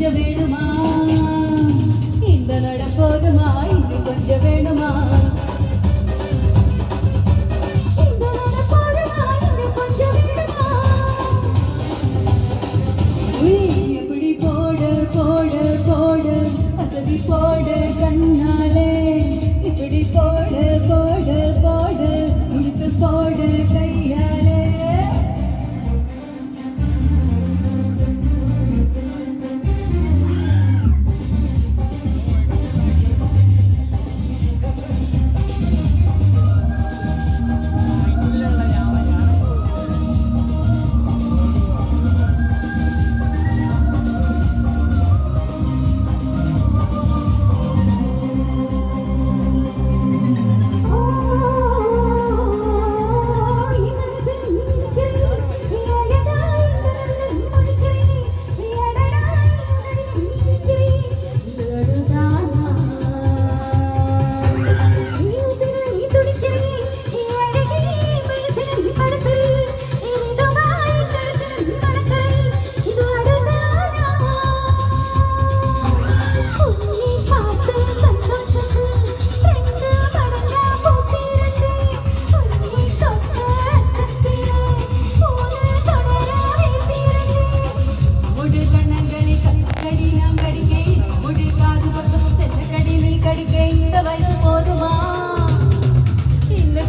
கொஞ்சம் வேணுமா இந்த நட போதுமா இன்னும் கொஞ்சம் வேணுமா இந்த நட போதுமா இன்னும் கொஞ்சம் வேணுமா எப்படி போடு போடு போடு வசதி போடு கண்ணாலே இப்படி போடு போடு போடு இழுத்து போடு கையாலே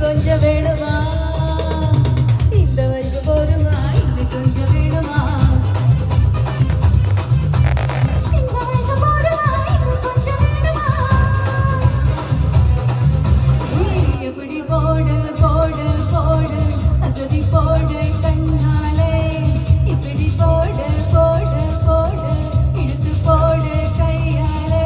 கொஞ்சம் வேணுமா இந்த வயசு போதுமா இன்னும் கொஞ்சம் வேணுமா இந்த வயசு போதுமா இன்னும் கொஞ்சம் வேணுமா எப்படி போடு போடு போடு அசதி போடு கண்ணாலே இப்படி போடு போடு போடு இழுத்து போடு கையாலே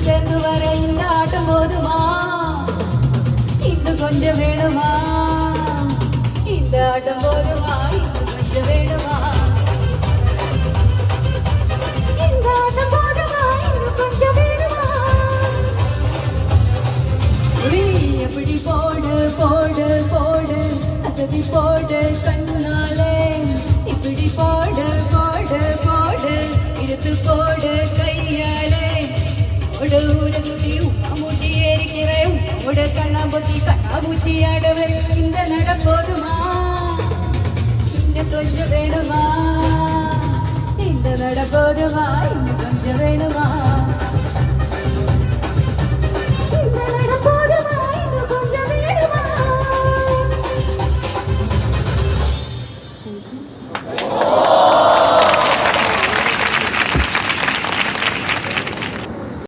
சேர்ந்து வர இந்த ஆட்டம் போதுமா இன்னும் கொஞ்சம் வேணுமா இந்த ஆட்டம் போதுமா இன்னும் கொஞ்சம் வேணுமா இந்த ஆட்டம் போதுமா இன்னும் கொஞ்சம் வேணுமா எப்படி போடு போடு போடு அசதி போடு கண்ணாலே இப்படி போடு போடு போடு இழுத்து போடு கையாலே ஊரங்குட்டி உம்மூட்டி ஏறிக்கிறேன் உட கண்ணாம்பூச்சி கண்ணாபூச்சி ஆடவர் இந்த நட போதுமா